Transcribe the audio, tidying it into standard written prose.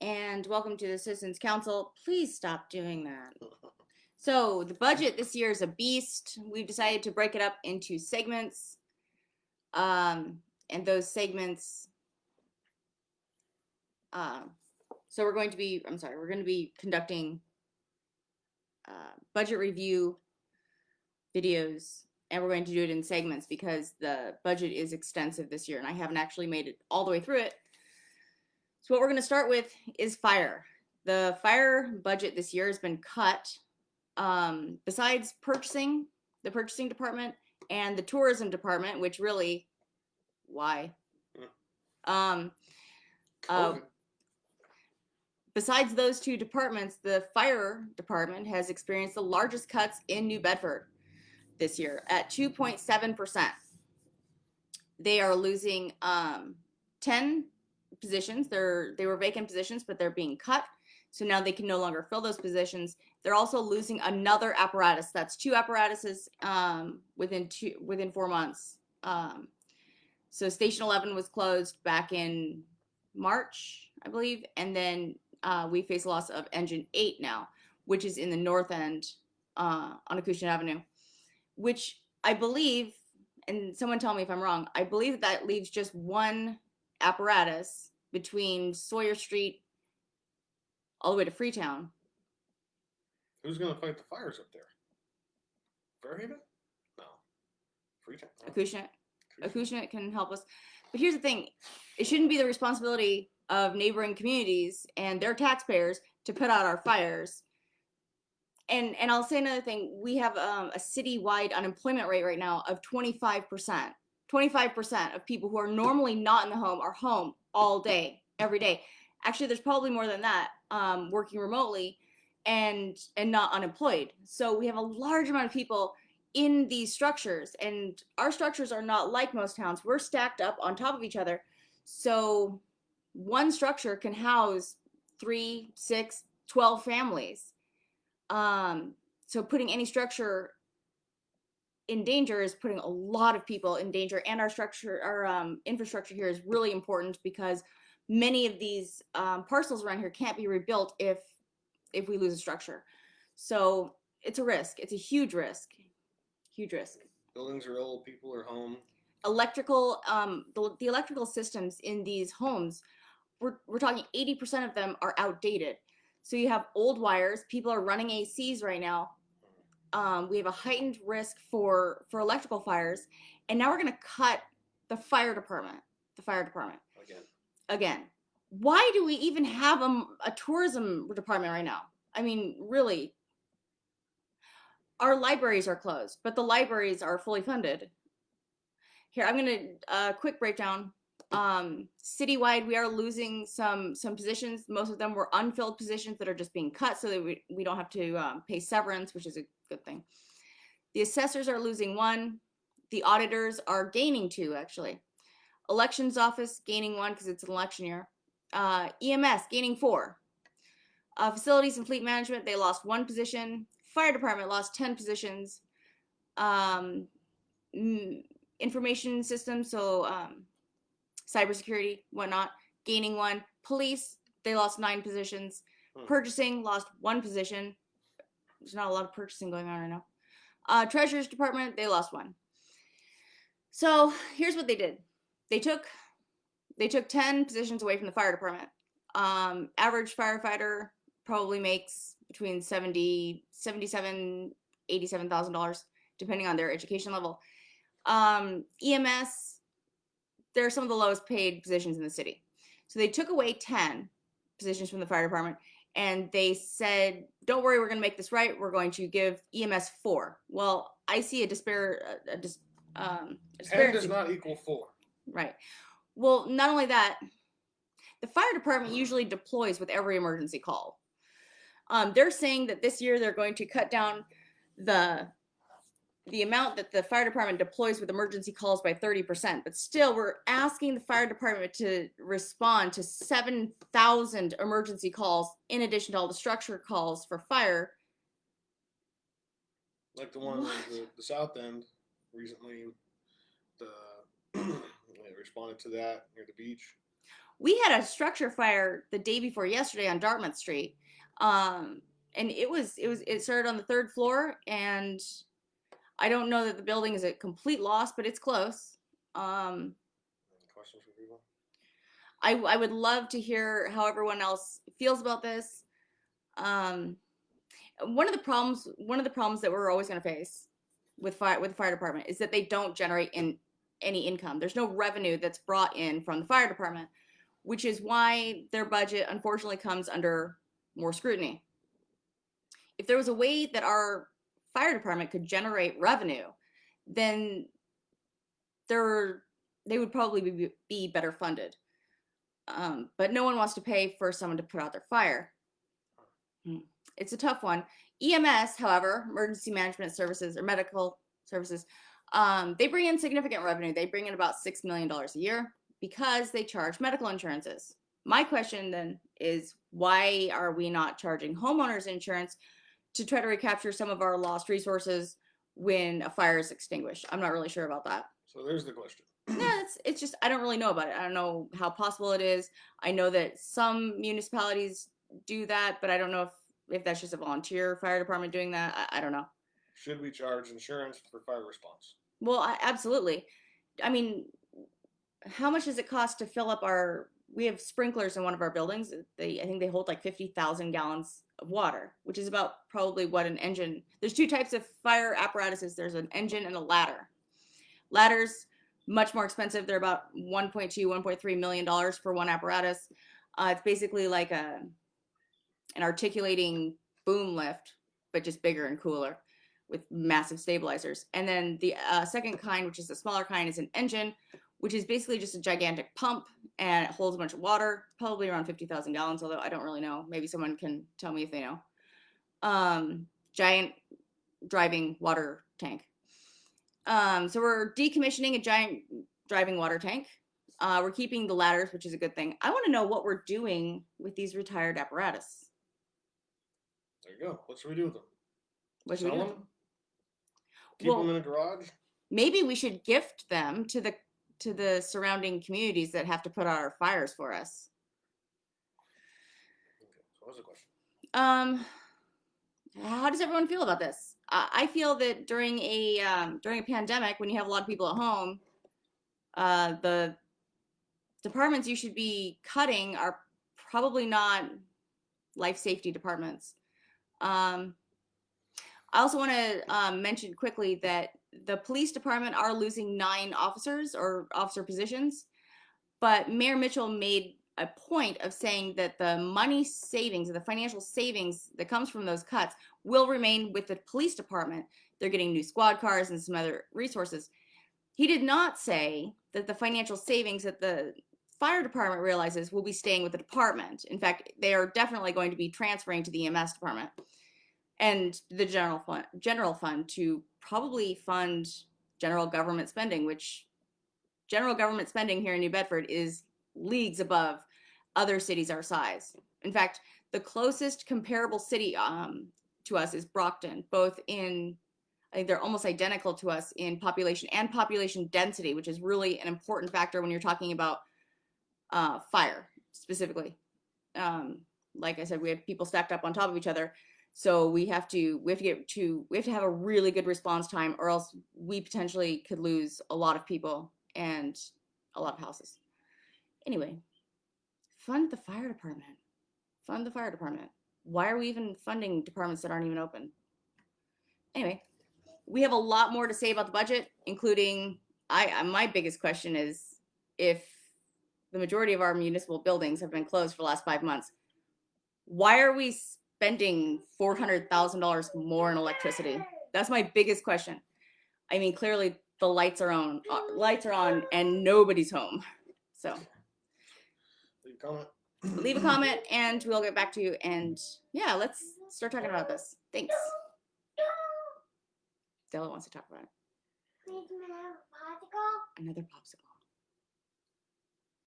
and welcome to the Citizens Council. Please stop doing that. So the budget this year is a beast. We've decided to break it up into segments, and those segments. So we're going to be. We're going to be conducting budget review videos, and we're going to do it in segments because the budget is extensive this year, and I haven't actually made it all the way through it. So what we're going to start with is fire. The fire budget this year has been cut. Besides purchasing, the purchasing department and the tourism department, which really, why? Besides those two departments, the fire department has experienced the largest cuts in New Bedford this year at 2.7%. They are losing 10 positions. They were vacant positions, but they're being cut. So now they can no longer fill those positions. They're also losing another apparatus. That's 2 apparatuses within 4 months. So Station 11 was closed back in March, I believe, and then we face loss of Engine 8 now, which is in the north end on Acushnet Avenue, which I believe, and someone tell me if I'm wrong, I believe that leaves just one apparatus between Sawyer Street all the way to Freetown. Who's going to fight the fires up there? Fairhaven? No. Freetown? No. Acushnet can help us. But here's the thing. It shouldn't be the responsibility of neighboring communities and their taxpayers to put out our fires. And I'll say another thing. We have a citywide unemployment rate right now of 25%. 25% of people who are normally not in the home are home all day, every day. Actually, there's probably more than that working remotely and not unemployed. So we have a large amount of people in these structures, and our structures are not like most towns. We're stacked up on top of each other. So one structure can house 3, 6, 12 families. So putting any structure in danger is putting a lot of people in danger, and our infrastructure here is really important because many of these parcels around here can't be rebuilt if we lose a structure. So it's a risk. It's a huge risk. Huge risk. Buildings are old. People are home. Electrical, the electrical systems in these homes, we're talking 80% of them are outdated. So you have old wires. People are running ACs right now. We have a heightened risk for electrical fires, and now we're going to cut the fire department. Again. Why do we even have a tourism department right now? I mean, really. Our libraries are closed, but the libraries are fully funded. Here, I'm going to quick breakdown. Citywide, we are losing some positions. Most of them were unfilled positions that are just being cut so that we don't have to pay severance, which is a good thing. The assessors are losing 1. The auditors are gaining 2, actually. Elections office gaining 1 because it's an election year. EMS gaining 4. Facilities and fleet management, they lost 1 position. Fire department lost 10 positions. Information systems, so cybersecurity, whatnot, gaining 1. Police, they lost 9 positions. Purchasing lost 1 position. There's not a lot of purchasing going on right now. Treasurer's department, they lost 1. So here's what they did. They took 10 positions away from the fire department. Average firefighter probably makes between $77,000, $87,000, depending on their education level. EMS, they're some of the lowest paid positions in the city. So they took away 10 positions from the fire department, and they said, don't worry, we're going to make this right. We're going to give EMS 4. Well, I see a disparity. 10 does not equal 4. Right. Well, not only that, the fire department usually deploys with every emergency call. They're saying that this year they're going to cut down the amount that the fire department deploys with emergency calls by 30%, but still we're asking the fire department to respond to 7,000 emergency calls in addition to all the structure calls for fire. Like the one at the South End recently, they responded to that near the beach. We had a structure fire the day before yesterday on Dartmouth Street. And it started on the 3rd floor, and I don't know that the building is a complete loss, but it's close. Any questions for people? I would love to hear how everyone else feels about this. One of the problems that we're always going to face with the fire department is that they don't generate any income. There's no revenue that's brought in from the fire department, which is why their budget unfortunately comes under more scrutiny. If there was a way that our fire department could generate revenue, then they would probably be better funded. But no one wants to pay for someone to put out their fire. It's a tough one. EMS, however, emergency management services or medical services, they bring in significant revenue. They bring in about $6 million a year because they charge medical insurances. My question then is, why are we not charging homeowners insurance to try to recapture some of our lost resources when a fire is extinguished? I'm not really sure about that. So there's the question. Yeah, it's just, I don't really know about it. I don't know how possible it is. I know that some municipalities do that, but I don't know if that's just a volunteer fire department doing that. I don't know. Should we charge insurance for fire response? Well, absolutely. I mean, how much does it cost to fill up we have sprinklers in one of our buildings. I think they hold like 50,000 gallons of water, which is about probably what an engine. There's 2 types of fire apparatuses. There's an engine and a ladder. Ladders, much more expensive. They're about $1.3 million for one apparatus. It's basically like an articulating boom lift, but just bigger and cooler with massive stabilizers. And then the second kind, which is the smaller kind, is an engine, which is basically just a gigantic pump, and it holds a bunch of water, probably around 50,000 gallons, although I don't really know. Maybe someone can tell me if they know. Giant driving water tank. So we're decommissioning a giant driving water tank. We're keeping the ladders, which is a good thing. I want to know what we're doing with these retired apparatus. There you go. What should we do with them? What should we Sell do? them? Keep them in a garage? Maybe we should gift them to the surrounding communities that have to put out our fires for us. Okay. So what's the question? How does everyone feel about this? I feel that during a pandemic, when you have a lot of people at home, the departments you should be cutting are probably not life safety departments. I also want to mention quickly that the police department are losing 9 officers or officer positions, but Mayor Mitchell made a point of saying that the money savings, the financial savings that comes from those cuts will remain with the police department. They're getting new squad cars and some other resources. He did not say that the financial savings that the fire department realizes will be staying with the department. In fact, they are definitely going to be transferring to the EMS department and the general fund to probably fund general government spending, which general government spending here in New Bedford is leagues above other cities our size. In fact, the closest comparable city to us is Brockton, I think they're almost identical to us in population and population density, which is really an important factor when you're talking about fire specifically. Like I said, we have people stacked up on top of each other. So we have to have a really good response time, or else we potentially could lose a lot of people and a lot of houses. Anyway, fund the fire department. Fund the fire department. Why are we even funding departments that aren't even open? Anyway, we have a lot more to say about the budget, including my biggest question is, if the majority of our municipal buildings have been closed for the last 5 months, why are we spending $400,000 more in electricity? That's my biggest question. I mean, clearly the lights are on, and nobody's home. So leave a comment and we'll get back to you. And yeah, let's start talking about this. Thanks. Stella wants to talk about it. Another popsicle.